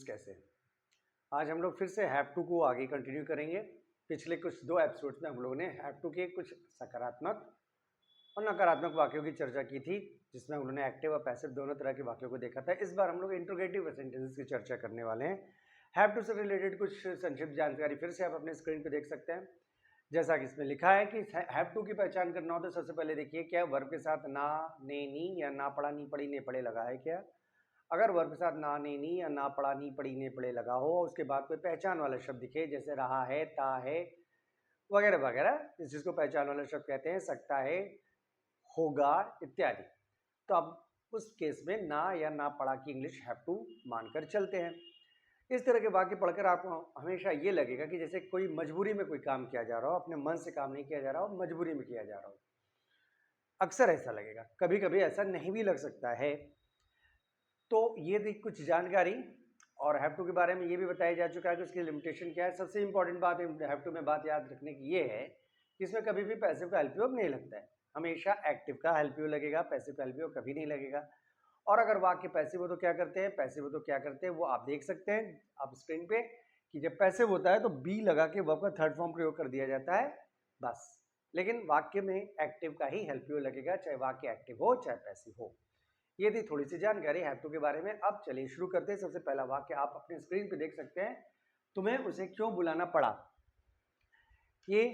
कैसे हैं। आज हम लोग फिर से हैव टू को आगे कंटिन्यू करेंगे। पिछले कुछ 2 एपिसोड्स में हम लोगों ने हैव टू के कुछ सकारात्मक और नकारात्मक वाक्यों की चर्चा की थी, जिसमें हम लोगों ने एक्टिव और पैसिव दोनों तरह के वाक्यों को देखा था। इस बार हम लोग इंट्रोगेटिव सेंटेंसेस की चर्चा करने वाले हैं। हैव टू से रिलेटेड कुछ संक्षिप्त जानकारी फिर से आप अपने स्क्रीन पर देख सकते हैं। जैसा कि इसमें लिखा है कि हैव टू की पहचान करना हो तो सबसे पहले देखिए क्या वर्ब के साथ ना, ने, नी या ना पढ़ा, नी पढ़ी, ने पढ़े लगा है क्या। अगर वर्ब के साथ ना, ने, नी या ना पढ़ा, नी पढ़ी, ने पढ़े लगा हो, उसके बाद कोई पहचान वाला शब्द दिखे, जैसे रहा है, ता है वगैरह वगैरह, इस चीज को पहचान वाला शब्द कहते हैं, सकता है, होगा इत्यादि। तो अब उस केस में ना या ना पढ़ा की इंग्लिश हैव टू मानकर चलते हैं। इस तरह के वाक्य पढ़कर आपको हमेशा ये लगेगा कि जैसे कोई मजबूरी में कोई काम किया जा रहा हो, अपने मन से काम नहीं किया जा रहा हो, मजबूरी में किया जा रहा हो। अक्सर ऐसा लगेगा, कभी कभी ऐसा नहीं भी लग सकता है। तो ये थी कुछ जानकारी, और हैव टू के बारे में ये भी बताया जा चुका है कि उसकी लिमिटेशन क्या है। सबसे इंपॉर्टेंट बात हैव टू में बात याद रखने की ये है कि इसमें कभी भी पैसिव का हेल्प योग नहीं लगता है, हमेशा एक्टिव का हेल्प योग लगेगा, पैसिव का हेल्प योग कभी नहीं लगेगा। और अगर वाक्य पैसिव हो तो क्या करते हैं, पैसिव हो तो क्या करते हैं, वो आप देख सकते हैं आप स्क्रीन पे कि जब पैसिव होता है तो बी लगा के वर्ब का थर्ड फॉर्म प्रयोग कर दिया जाता है बस। लेकिन वाक्य में एक्टिव का ही हेल्प योग लगेगा, चाहे वाक्य एक्टिव हो चाहे पैसिव हो। ये थी थोड़ी सी जानकारी हैव टू के बारे में। अब चलिए शुरू करते हैं। सबसे पहला वाक्य आप अपने स्क्रीन पे देख सकते हैं, तुम्हें उसे क्यों बुलाना पड़ा। ये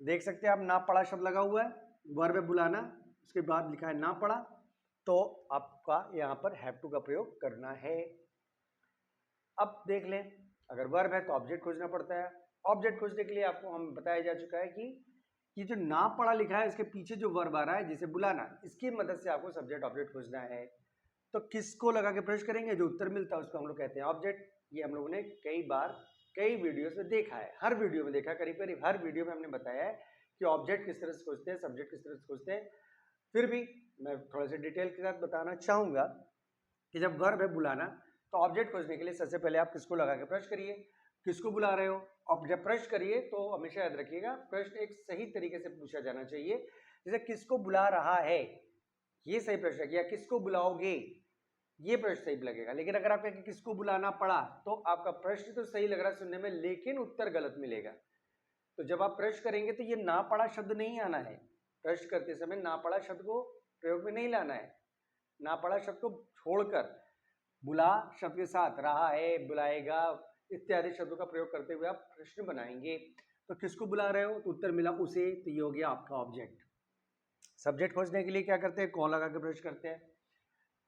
देख सकते हैं आप, ना पड़ा शब्द लगा हुआ है, वर्ब है बुलाना, उसके बाद लिखा है ना पड़ा, तो आपका यहाँ पर हैव टू का प्रयोग करना है। अब देख लें, अगर वर्ब है तो ऑब्जेक्ट खोजना पड़ता है। ऑब्जेक्ट खोजने के लिए आपको हम बताया जा चुका है कि ये जो ना पढ़ा लिखा है इसके पीछे जो वर्ब आ रहा है जिसे बुलाना, इसकी मदद से आपको सब्जेक्ट ऑब्जेक्ट खोजना है। तो किसको लगा के प्रश्न करेंगे, जो उत्तर मिलता है उसको हम लोग कहते हैं ऑब्जेक्ट। ये हम लोगों ने कई बार कई वीडियोस में देखा है, हर वीडियो में देखा, करीब करीब हर वीडियो में हमने बताया है कि ऑब्जेक्ट किस तरह से खोजते हैं, सब्जेक्ट किस तरह से खोजते हैं। फिर भी मैं थोड़ा सा डिटेल के साथ बताना चाहूंगा कि जब वर्ब है बुलाना तो ऑब्जेक्ट खोजने के लिए सबसे पहले आप किसको लगा के प्रश्न करिए, किसको बुला रहे हो। और जब प्रश्न करिए तो हमेशा याद रखिएगा प्रश्न एक सही तरीके से पूछा जाना चाहिए। जैसे किसको बुला रहा है, ये सही प्रश्न है, या किसको बुलाओगे, ये प्रश्न सही लगेगा। लेकिन अगर आप कहें किसको बुलाना पड़ा तो आपका प्रश्न तो सही लग रहा है सुनने में, लेकिन उत्तर गलत मिलेगा। तो जब आप प्रश्न करेंगे तो ये ना पड़ा शब्द नहीं आना है, प्रश्न करते समय ना पड़ा शब्द को प्रयोग में नहीं लाना है। ना पड़ा शब्द को छोड़कर बुला शब्द के साथ रहा है, बुलाएगा इत्यादि शब्दों का प्रयोग करते हुए आप प्रश्न बनाएंगे। तो किसको बुला रहे हो तो उत्तर मिला उसे, तो ये हो गया आपका ऑब्जेक्ट। सब्जेक्ट खोजने के लिए क्या करते हैं, कौन लगा के प्रश्न करते हैं,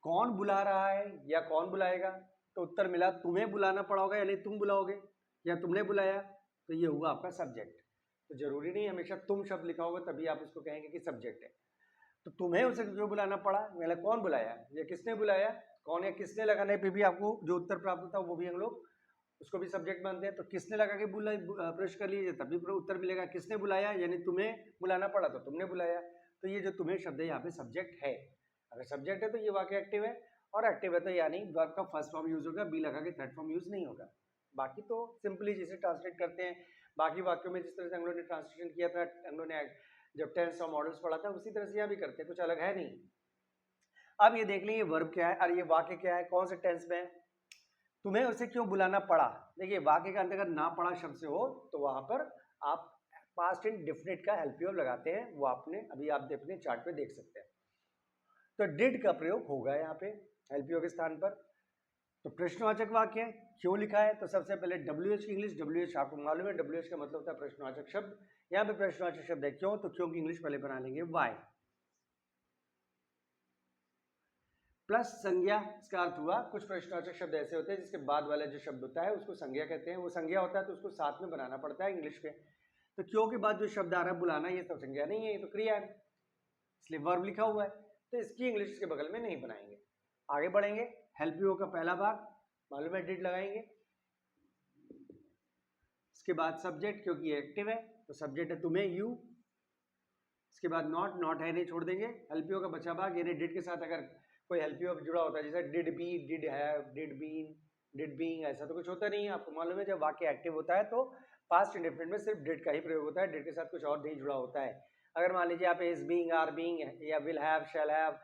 कौन बुला रहा है या कौन बुलाएगा, तो उत्तर मिला तुम्हें बुलाना पड़ा होगा, यानी तुम बुलाओगे या तुमने बुलाया, तो ये हुआ आपका सब्जेक्ट। तो जरूरी नहीं हमेशा तुम शब्द लिखा होगा तभी आप इसको कहेंगे कि सब्जेक्ट है। तो तुम्हें उसे क्यों बुलाना पड़ा, मतलब कौन बुलाया या किसने बुलाया, कौन या किसने लगाने पे भी आपको जो उत्तर प्राप्त होता है वो भी हम लोग उसको भी सब्जेक्ट मानते हैं। तो किसने लगा के प्रश्न कर लीजिए तभी उत्तर मिलेगा। किसने बुलाया यानी तुम्हें बुलाना पड़ा तो तुमने बुलाया, तो ये जो तुम्हें शब्द है यहाँ पे सब्जेक्ट है। अगर सब्जेक्ट है तो ये वाक्य एक्टिव है, और एक्टिव है तो यानी वर्ब का फर्स्ट फॉर्म यूज होगा, बी लगा के थर्ड फॉर्म यूज नहीं होगा। बाकी तो सिंपली जिसे ट्रांसलेट करते हैं बाकी वाक्यों में जिस तरह से हम लोगों ने ट्रांसलेशन किया था, हम लोगों ने जब टेंस और मॉडल्स पढ़ा था उसी तरह से यहाँ भी करते हैं, कुछ अलग है नहीं। अब ये देख लें ये वर्ब क्या है और ये वाक्य क्या है, कौन से टेंस में है। तुम्हें उसे क्यों बुलाना पड़ा, देखिए वाक्य का अंतर्गत ना पड़ा शब्द से हो तो वहां पर आप पास्ट इंडेफिनिट का हेल्प योग लगाते हैं, वो आपने अभी आप अपने चार्ट पे देख सकते हैं। तो डिड का प्रयोग होगा यहाँ पे हेल्प योग के स्थान पर। तो प्रश्नवाचक वाक्य क्यों लिखा है, तो सबसे पहले WH की इंग्लिश, WH आपको मालूम है WH का मतलब होता है प्रश्नवाचक शब्द। यहाँ पे प्रश्नवाचक शब्द है क्यों, तो क्यों की इंग्लिश पहले बना लेंगे वाई प्लस संज्ञा। इसका अर्थ हुआ कुछ प्रश्नवाचक शब्द ऐसे होते हैं जिसके बाद वाला जो शब्द होता है उसको संज्ञा कहते हैं, वो संज्ञा होता है तो उसको साथ में बनाना पड़ता है इंग्लिश के। तो क्यों के बाद जो शब्द आ रहा है बुलाना, ये तो संज्ञा नहीं है, ये तो क्रिया है, इसलिए वर्ब लिखा हुआ है, तो इसकी इंग्लिश के बगल में नहीं बनाएंगे। आगे बढ़ेंगे, हेल्प यू का पहला भाग मालूम है डिड लगाएंगे, इसके बाद सब्जेक्ट क्योंकि एक्टिव है तो सब्जेक्ट है तुम्हें यू, इसके बाद नॉट, नॉट है नहीं छोड़ देंगे, हेल्प यू का बचा भाग यानी डिड के साथ अगर कोई हेल्प यू जुड़ा होता है जैसे did be, did have, did been, did being, ऐसा तो कुछ होता नहीं है। आपको मालूम है जब वाक्य एक्टिव होता है तो पास्ट इंडेफिनिट में सिर्फ डिड का ही प्रयोग होता है, डिड के साथ कुछ और नहीं जुड़ा होता है। अगर मान लीजिए आप इज बीइंग, आर बीइंग या विल हैव, शैल हैव,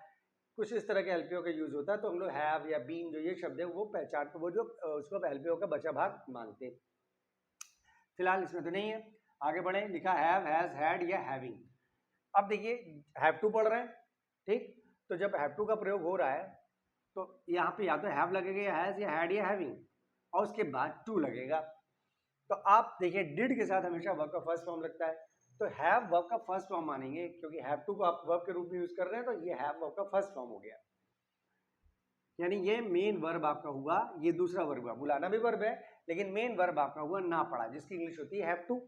कुछ इस तरह के एलपीओ का यूज होता है, तो हम लोग हैव या बीन जो ये शब्द है वो पहचान वो जो उसको एलपीओ का बचा भाग मानते हैं। फिलहाल इसमें तो नहीं है, आगे बढ़े। लिखा हैव, हैज, हैड या हैविंग। अब देखिए हैव टू पढ़ रहे हैं, ठीक, तो जब हैव टू का प्रयोग हो रहा है तो यहाँ पे या तो हैव लगेगा या हैज या हैड या हैविंग, और उसके बाद टू लगेगा। तो आप देखिए डिड के साथ हमेशा वर्ब का फर्स्ट फॉर्म लगता है, तो हैव वर्ब का फर्स्ट फॉर्म मानेंगे, क्योंकि हैव टू को आप वर्ब के रूप में यूज कर रहे हैं, तो ये हैव वर्ब का फर्स्ट फॉर्म हो गया। यानी ये मेन वर्ब आपका हुआ, ये दूसरा वर्ब हुआ। बुलाना भी वर्ब है, लेकिन मेन वर्ब आपका हुआ ना पढ़ा, जिसकी इंग्लिश होती है हैव टू।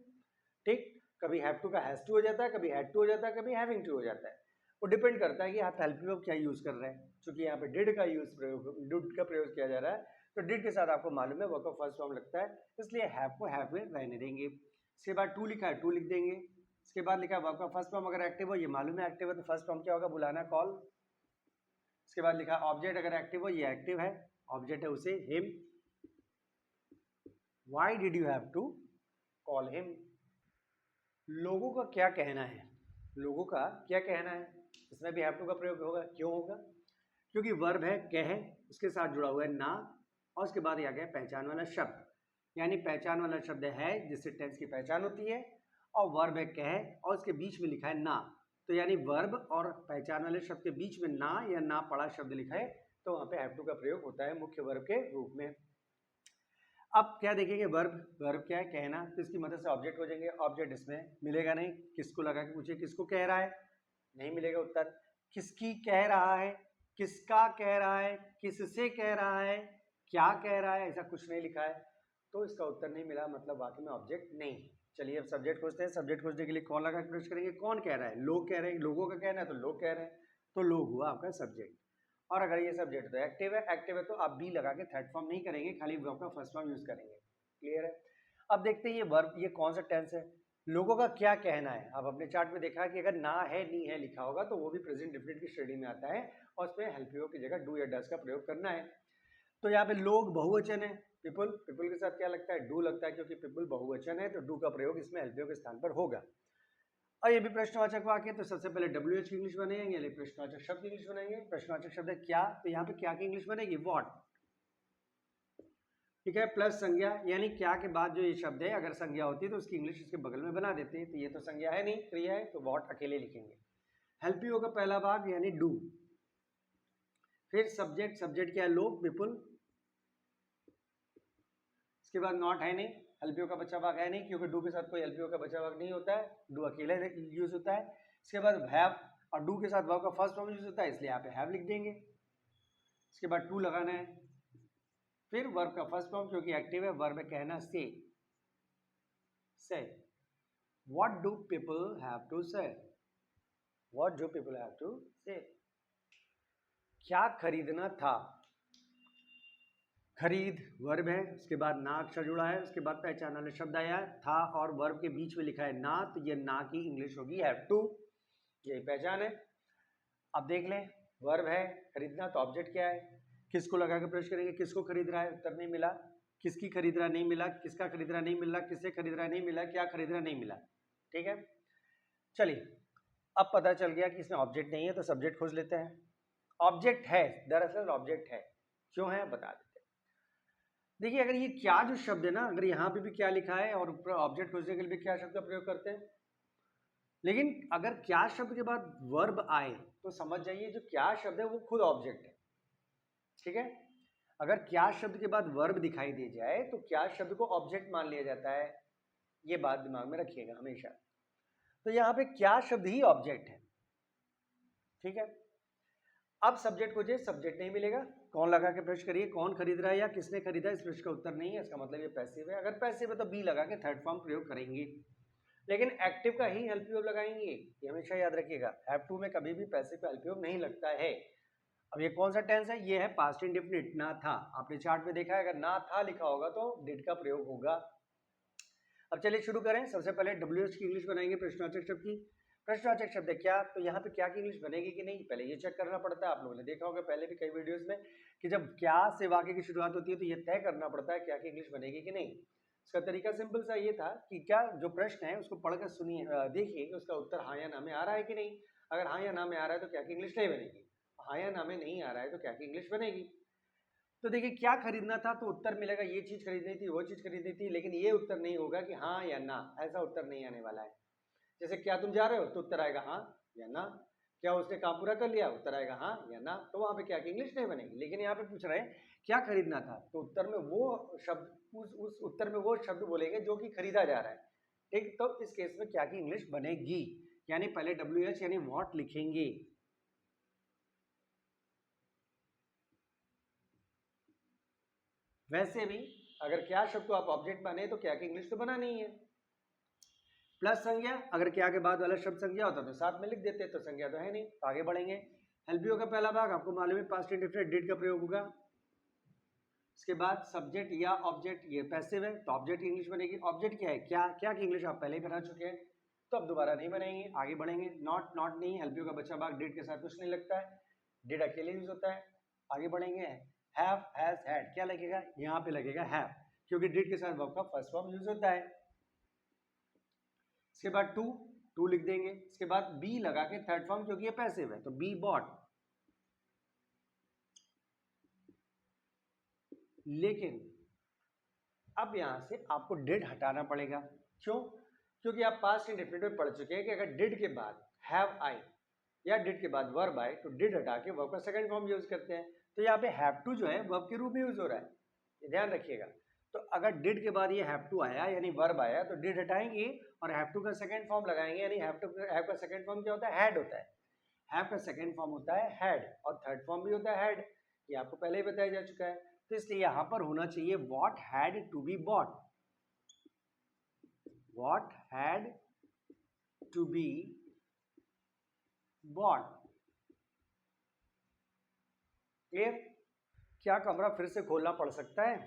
ठीक, कभी हैव टू का हैज टू हो जाता है, कभी हैड टू हो जाता है, कभी हैविंग टू हो जाता है। वो डिपेंड करता है कि आप हेल्प वर्ब क्या यूज कर रहे हैं। क्योंकि यहाँ पे डिड का प्रयोग किया जा रहा है, तो डिड के साथ आपको मालूम है वर्ब का फर्स्ट फॉर्म लगता है, इसलिए हैव को हैव में रहने देंगे। इसके बाद टू लिखा है, टू लिख देंगे। इसके बाद लिखा है वर्ब का फर्स्ट फॉर्म अगर एक्टिव हो, ये मालूम है एक्टिव है, तो फर्स्ट फॉर्म क्या होगा, बुलाना, कॉल। इसके बाद लिखा ऑब्जेक्ट अगर एक्टिव हो, ये एक्टिव है, ऑब्जेक्ट है उसे him. Why did you have to call him. लोगों का क्या कहना है, लोगों का क्या कहना है, इसमें भी हैव टू का प्रयोग होगा। क्यों होगा, क्योंकि वर्ब है कह, उसके साथ जुड़ा हुआ है ना, और उसके बाद आ गया पहचान वाला शब्द। यानी पहचान वाला शब्द है जिससे टेंस की पहचान होती है, और वर्ब है कह, और उसके बीच में लिखा है ना। तो यानी वर्ब और पहचान वाले शब्द के बीच में ना या ना पड़ा शब्द लिखा है, तो वहां पे हैव टू का प्रयोग होता है मुख्य वर्ब के रूप में। अब क्या देखेंगे, वर्ब, वर्ब क्या है, कहना, तो इसकी मदद से ऑब्जेक्ट हो जाएंगे। ऑब्जेक्ट इसमें मिलेगा नहीं, किसको लगा के पूछे किसको कह रहा है, नहीं मिलेगा उत्तर। किसकी कह रहा है, किसका कह रहा है, किससे कह रहा है, क्या कह रहा है, ऐसा कुछ नहीं लिखा है, तो इसका उत्तर नहीं मिला, मतलब वाकई में ऑब्जेक्ट नहीं है। चलिए अब सब्जेक्ट खोजते हैं। सब्जेक्ट खोजने के लिए कौन लगा के प्रश्न करेंगे, कौन कह रहा है, लोग कह रहे हैं, लोगों का कहना है तो लोग कह रहे हैं, तो लोग हुआ आपका सब्जेक्ट। और अगर ये सब्जेक्ट तो एक्टिव है, एक्टिव है तो आप बी लगा के थर्ड फॉर्म नहीं करेंगे, खाली वर्ब का फर्स्ट फॉर्म यूज करेंगे। क्लियर है। अब देखते हैं ये वर्ब, ये कौन सा टेंस है, लोगों का क्या कहना है। अब अपने चार्ट में देखा कि अगर ना है नी है लिखा होगा तो वो भी प्रेजेंट डिफिनिट की श्रेणी में आता है, और उसमें हेल्प यू की जगह डू या डज का प्रयोग करना है। तो यहाँ पे लोग बहुवचन है, पीपल, पीपल के साथ क्या लगता है, डू लगता है, क्योंकि पीपल बहुवचन है तो डू का प्रयोग इसमें हेल्प यू के स्थान पर होगा। और ये भी प्रश्नवाचक वाक्य, तो सबसे पहले WH की इंग्लिश बनेंगे, यानी प्रश्नवाचक शब्द की इंग्लिश बनेंगे। प्रश्नवाचक शब्द है क्या, तो यहाँ पे क्या की इंग्लिश बनेगी, व्हाट। ठीक है, प्लस संज्ञा, यानी क्या के बाद जो ये शब्द है अगर संज्ञा होती है तो उसकी इंग्लिश इसके बगल में बना देते हैं, तो ये तो संज्ञा है नहीं, क्रिया है, तो व्हाट अकेले लिखेंगे। हेल्प यू का पहला भाग यानी डू। फिर सब्जेक्ट, सब्जेक्ट क्या है, लोग, पीपल। इसके बाद नॉट है नहीं, हेल्प यू का बच्चा भाग है नहीं, क्योंकि डू के साथ कोई हेल्प यू का बच्चा भाग नहीं होता है, डू अकेले यूज होता है। इसके बाद हैव, और डू के साथ वर्ब का फर्स्ट फॉर्म यूज होता है, इसलिए यहाँ पे हैव लिख देंगे। इसके बाद टू लगाना है, फिर वर्ब का फर्स्ट फॉर्म क्योंकि एक्टिव है, वर्ब है कहना, say. What do people have to say, what do people have to say. क्या खरीदना था, खरीद वर्ब है, उसके बाद ना अक्षर जुड़ा है, उसके बाद पहचान वाला शब्द आया है, था और वर्ब के बीच में लिखा है ना, तो ये ना की इंग्लिश होगी हैव टू, यही पहचान है। अब देख लें, वर्ब है खरीदना, तो ऑब्जेक्ट क्या है, किसको लगा के प्रश्न करेंगे, किसको खरीद रहा है, उत्तर नहीं मिला। किसकी खरीद रहा नहीं मिला, किसका खरीद रहा नहीं मिला, किससे खरीद रहा नहीं मिला, क्या खरीद रहा नहीं मिला। ठीक है, चलिए अब पता चल गया कि इसमें ऑब्जेक्ट नहीं है, तो सब्जेक्ट खोज लेते हैं। ऑब्जेक्ट है, दरअसल ऑब्जेक्ट है, क्यों है बता देते हैं। देखिए अगर ये क्या जो शब्द है ना, अगर यहाँ पे भी क्या लिखा है और ऑब्जेक्ट खोजने के लिए भी क्या शब्द का प्रयोग करते हैं, लेकिन अगर क्या शब्द के बाद वर्ब आए तो समझ जाइए जो क्या शब्द है वो खुद ऑब्जेक्ट है। ठीक है, अगर क्या शब्द के बाद वर्ब दिखाई दे जाए तो क्या शब्द को ऑब्जेक्ट मान लिया जाता है, ये बात दिमाग में रखिएगा हमेशा। तो यहाँ पे क्या शब्द ही ऑब्जेक्ट है। ठीक है, अब सब्जेक्ट को जो सब्जेक्ट नहीं मिलेगा, कौन लगा के प्रश्न करिए, कौन खरीद रहा है या किसने खरीदा, इस प्रश्न का उत्तर नहीं है, इसका मतलब ये पैसिव है। अगर पैसिव है तो बी लगा के थर्ड फॉर्म प्रयोग करेंगे, लेकिन एक्टिव का ही हेल्प योग लगाएंगे, ये हमेशा याद रखिएगा। हैव टू में कभी भी पैसिव का हेल्प योग नहीं लगता है। अब ये कौन सा टेंस है, ये है पास्ट इंडेफिनिट, ना था। आपने चार्ट में देखा है अगर ना था लिखा होगा तो डिड का प्रयोग होगा। अब चलिए शुरू करें। सबसे पहले WH की इंग्लिश बनाएंगे प्रश्नवाचक शब्द की। प्रश्नवाचक शब्द है क्या, तो यहाँ पे क्या की इंग्लिश बनेगी कि नहीं, पहले ये चेक करना पड़ता है। आप लोगों ने देखा होगा पहले भी कई वीडियोस में कि जब क्या से वाक्य की शुरुआत होती है तो ये तय करना पड़ता है क्या की इंग्लिश बनेगी कि नहीं। इसका तरीका सिंपल सा ये था कि क्या जो प्रश्न है उसको पढ़कर सुनिए, देखिए कि उसका उत्तर हाँ या ना में आ रहा है कि नहीं। अगर हाँ या ना में आ रहा है तो क्या की इंग्लिश नहीं बनेगी, हाँ या ना में नहीं आ रहा है तो क्या की इंग्लिश बनेगी। तो देखिए क्या खरीदना था, तो उत्तर मिलेगा ये चीज खरीदनी थी, वो चीज खरीदनी थी, लेकिन ये उत्तर नहीं होगा कि हाँ या ना, ऐसा उत्तर नहीं आने वाला है। जैसे क्या तुम जा रहे हो, तो उत्तर आएगा हाँ या ना। क्या उसने काम पूरा कर लिया, उत्तर आएगा हाँ या ना। तो वहां पे क्या की इंग्लिश नहीं बनेगी। लेकिन यहाँ पे पूछ रहे हैं क्या खरीदना था, तो उत्तर में वो शब्द, उस उत्तर में वो शब्द बोलेंगे जो कि खरीदा जा रहा है। ठीक, तो इस केस में क्या की इंग्लिश बनेगी, यानी पहले WH यानी व्हाट लिखेंगे। वैसे भी अगर क्या शब्द को आप ऑब्जेक्ट माने तो क्या की इंग्लिश तो बनानी ही है। प्लस संज्ञा, अगर क्या के बाद वाला शब्द संज्ञा होता तो साथ में लिख देते, तो संज्ञा तो है नहीं, तो आगे बढ़ेंगे। हेल्पियो का पहला भाग आपको मालूम है पास्ट इंडेफिनिट डिड का प्रयोग होगा। इसके बाद सब्जेक्ट या ऑब्जेक्ट, ये पैसिव है तो ऑब्जेक्ट की इंग्लिश बनेगी। ऑब्जेक्ट क्या है, क्या, क्या की इंग्लिश आप पहले ही बना चुके हैं, तो अब दोबारा नहीं बनाएंगे, आगे बढ़ेंगे। नॉट, नॉट नहीं, हेल्पियो का बचा भाग डिड के साथ कुछ नहीं लगता है, डिड अकेले यूज होता है। आगे बढ़ेंगे, हैव, हैज, हैड, क्या लगेगा, यहाँ पे लगेगा हैव, क्योंकि डिड के साथ वर्ब का फर्स्ट फॉर्म यूज होता है। इसके बाद टू, टू लिख देंगे। इसके बाद बी लगा के थर्ड फॉर्म, क्योंकि ये पैसिव है तो बी बॉट। लेकिन अब यहां से आपको डिड हटाना पड़ेगा। क्यों, क्योंकि आप पास्ट इंडेफिनिट में पढ़ चुके हैं कि अगर डिड के बाद हैव आई या डिड के बाद वर्ब आए तो डिड हटा के वर्ब का सेकंड फॉर्म यूज करते हैं। तो यहाँ पे हैव टू जो है वर्ब के रूप में यूज हो रहा है, ये ध्यान रखिएगा। तो अगर डिड के बाद ये हैव टू आया यानी वर्ब आया तो डिड हटाएंगे और हैव टू का सेकंड फॉर्म लगाएंगे, यानी हैव का सेकंड फॉर्म क्या होता है, हैड होता है। हैव का सेकंड फॉर्म होता है हैड और थर्ड फॉर्म भी होता है हैड, ये आपको पहले ही बताया जा चुका है। तो इसलिए यहां पर होना चाहिए what had to be bought, what had to be bought. Clear. क्या कमरा फिर से खोलना पड़ सकता है,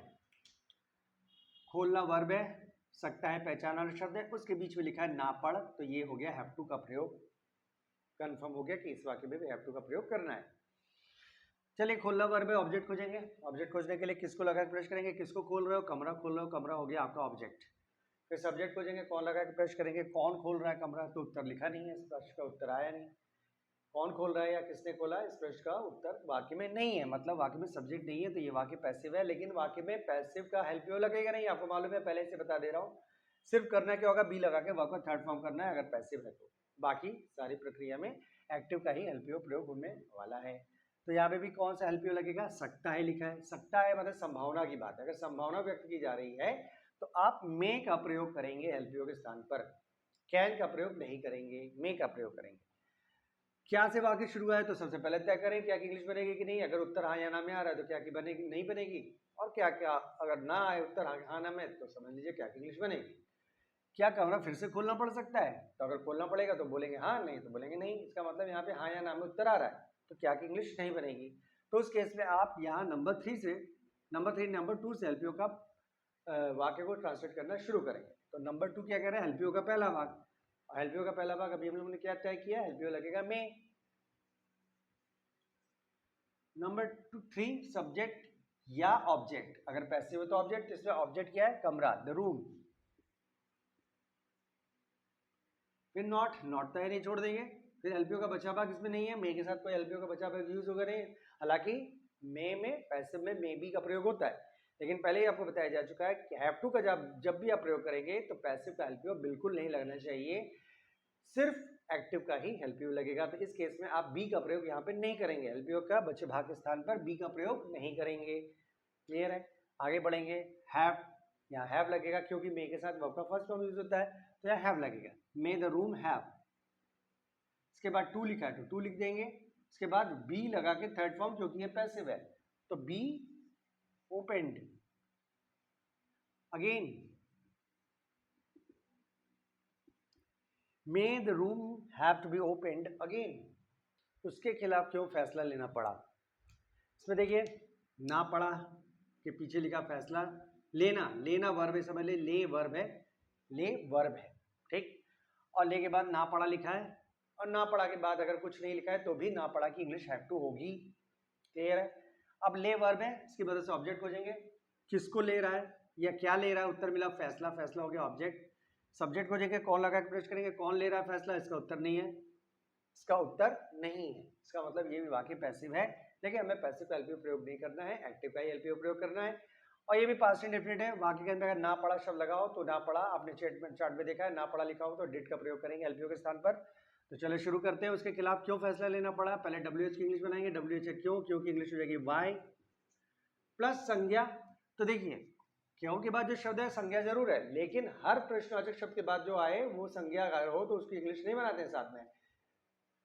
खोलना वर्ब है, सकता है पहचान वाला शब्द है, उसके बीच में लिखा है ना पढ़, तो ये हो गया हैव टू का प्रयोग। कंफर्म हो गया कि इस वाक्य में भी हैव टू का प्रयोग करना है। चलिए खोलना वर्ब है, ऑब्जेक्ट खोजेंगे। ऑब्जेक्ट खोजने के लिए किसको लगा के प्रेस करेंगे, किसको खोल रहे हो, कमरा खोल रहे हो, कमरा हो गया आपका ऑब्जेक्ट। फिर सब्जेक्ट खोजेंगे, कौन लगा के प्रेस करेंगे, कौन खोल रहा है कमरा, तो उत्तर लिखा नहीं है, इस प्रश्न का उत्तर आया नहीं। कौन खोल रहा है या किसने खोला, इस प्रश्न का उत्तर वाक्य में नहीं है, मतलब वाक्य में सब्जेक्ट नहीं है, तो ये वाक्य पैसिव है। लेकिन वाक्य में पैसिव का हेल्प यू लगेगा नहीं, आपको मालूम है, पहले से बता दे रहा हूँ। सिर्फ करना क्या होगा, बी लगा के वर्ब का थर्ड फॉर्म करना है अगर पैसिव है तो, बाकी सारी प्रक्रिया में एक्टिव का ही हेल्प यू प्रयोग होने वाला है। तो यहाँ पे भी कौन सा हेल्प यू लगेगा, सकता है लिखा है, सकता है मतलब संभावना की बात है, अगर संभावना व्यक्त की जा रही है तो आप मे का प्रयोग करेंगे हेल्प यू के स्थान पर, कैन का प्रयोग नहीं करेंगे, मे का प्रयोग करेंगे। क्या से वाक्य शुरू हुआ है तो सबसे पहले तय करें क्या की इंग्लिश बनेगी कि नहीं, अगर उत्तर हाँ या ना में आ रहा है तो क्या की बनेगी, नहीं बनेगी। और क्या क्या अगर ना आए उत्तर हाँ ना में तो समझ लीजिए क्या की इंग्लिश बनेगी। क्या कमरा फिर से खोलना पड़ सकता है, तो अगर खोलना पड़ेगा तो बोलेंगे हाँ, नहीं तो बोलेंगे नहीं, इसका मतलब यहाँ पे हाँ या ना में उत्तर आ रहा है तो क्या की इंग्लिश नहीं बनेगी। तो उस केस में आप यहाँ नंबर 2 से हेल्पियो का वाक्य को ट्रांसलेट करना शुरू करेंगे। तो नंबर 2 क्या कह रहे हैं, हेल्पियो का पहला भाग, हेल्पियो का पहला भाग अभी हम लोगों ने क्या तय किया, हेल्पियो लगेगा में। नंबर 3 सब्जेक्ट या ऑब्जेक्ट, अगर पैसिव है तो ऑब्जेक्ट, इसमें ऑब्जेक्ट क्या है, कमरा, द रूम। फिर नॉट, नॉट तो नहीं छोड़ देंगे। फिर एलपीओ का बचा भाग इसमें नहीं है, मे के साथ कोई एलपीओ का बचा भाग यूज होगा नहीं, हालांकि मे में पैसिव में मे बी का प्रयोग होता है, लेकिन पहले ही आपको बताया जा चुका है कि हैव टू का जब भी आप प्रयोग करेंगे तो पैसिव का एलपीओ बिल्कुल नहीं लगना चाहिए, सिर्फ एक्टिव का ही एलपीओ लगेगा। तो इस केस में आप बी का प्रयोग यहाँ पे नहीं करेंगे, एलपीओ का बचे भाग के स्थान पर बी का प्रयोग नहीं करेंगे। क्लियर है, आगे बढ़ेंगे। हैव, यहाँ हैव लगेगा क्योंकि मे के साथ वर्ब का फर्स्ट फॉर्म यूज होता है, तो यहाँ हैव लगेगा, मे द रूम हैव। इसके बाद टू लिखा है तो टू लिख देंगे। इसके बाद बी लगा के थर्ड फॉर्म, क्योंकि ये पैसिव है तो be opened. Again may the room have to be opened again, उसके खिलाफ क्यों फैसला लेना पड़ा। इसमें देखिए ना पड़ा के पीछे लिखा फैसला लेना, लेना वर्ब है, समझ ले वर्ब है, ले वर्ब है, ठीक। और ले के बाद ना पढ़ा लिखा है, और ना पढ़ा के बाद अगर कुछ नहीं लिखा है तो भी ना पढ़ा की इंग्लिश हैव टू होगी। क्लियर है। अब ले वर्ब है, इसकी वजह से ऑब्जेक्ट खोजेंगे, किसको ले रहा है या क्या ले रहा है, उत्तर मिला फैसला, फैसला हो गया ऑब्जेक्ट। सब्जेक्ट खोजेंगे, कौन लगा के प्रश्न करेंगे, कौन ले रहा है फैसला, इसका उत्तर नहीं है, इसका उत्तर नहीं है। इसका मतलब ये भी वाक्य पैसिव है, लेकिन हमें पैसिव का एलपीओ प्रयोग नहीं करना है, एक्टिव का ही एलपीओ प्रयोग करना है। और ये भी पास्ट इंडेफिनिट है। वाक्य के अंदर अगर ना पढ़ा शब्द लगाओ तो ना पढ़ा, आपने चार्ट में देखा है, ना पढ़ा लिखा हो तो डिड का प्रयोग करेंगे एलपीओ के स्थान पर। तो चलो शुरू करते हैं। उसके खिलाफ क्यों फैसला लेना पड़ा, पहले WH की इंग्लिश बनाएंगे। WH क्यों की इंग्लिश हो जाएगी वाई प्लस संज्ञा। तो देखिए क्यों के बाद जो शब्द है संज्ञा जरूर है, लेकिन हर प्रश्नवाचक शब्द के बाद जो आए वो संज्ञा अगर हो तो उसकी इंग्लिश नहीं बनाते हैं साथ में।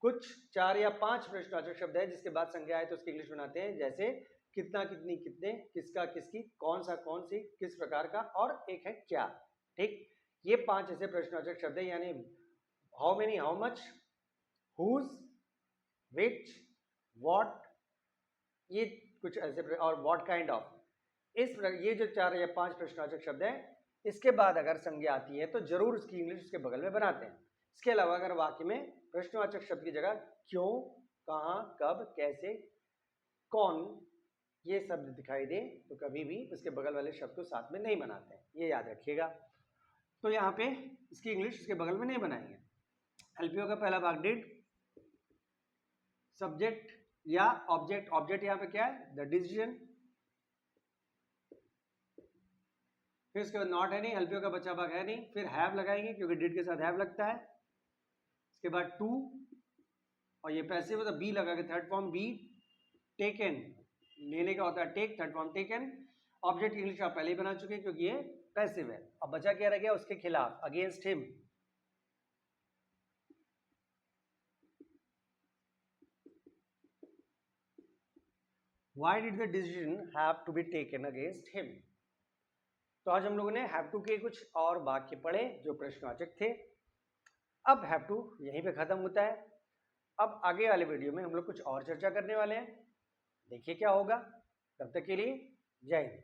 कुछ 4 या 5 प्रश्नवाचक शब्द है जिसके बाद संज्ञा आए तो उसकी इंग्लिश बनाते हैं, जैसे कितना कितनी कितने, किसका किसकी, कौन सा कौन सी, किस प्रकार का, और एक है क्या। ठीक, ये 5 ऐसे प्रश्नवाचक शब्द है, यानी how many, how much, whose, which, what, ये कुछ ऐसे, और व्हाट काइंड ऑफ, इस ये जो 4 या 5 प्रश्नवाचक शब्द है, इसके बाद अगर संज्ञा आती है तो जरूर उसकी इंग्लिश उसके बगल में बनाते हैं। इसके अलावा अगर वाक्य में प्रश्नवाचक शब्द की जगह क्यों, कहां, कब, कैसे, कौन, ये शब्द दिखाई दे तो कभी भी उसके बगल वाले शब्द को साथ में नहीं बनाते हैं, ये याद रखिएगा। तो यहाँ पे इसकी इंग्लिश उसके बगल में नहीं बनाएंगे। एलपीओ का पहला भाग डिड, सब्जेक्ट या ऑब्जेक्ट, ऑब्जेक्ट यहाँ पे क्या है, द डिसीजन। फिर इसके बाद नॉट है नहीं, एलपीओ का बचा भाग है नहीं, फिर हैव लगाएंगे क्योंकि डिड के साथ हैव लगता है। इसके बाद टू, और ये पैसिव होता है, बी लगा के थर्ड फॉर्म बी, टेकन, लेने का होता है take, third form taken. Object English आप पहले ही बना चुके हैं क्योंकि ये पैसिव है। अब बचा क्या रह गया, उसके खिलाफ, against him. Why did the decision have to be taken against him? तो आज हम लोगों ने हैव टू के कुछ और वाक्य पढ़े जो प्रश्नवाचक थे। अब हैव टू यहीं पे खत्म होता है। अब आगे वाले वीडियो में हम लोग कुछ और चर्चा करने वाले हैं, देखिए क्या होगा। तब तक के लिए जय हिंद।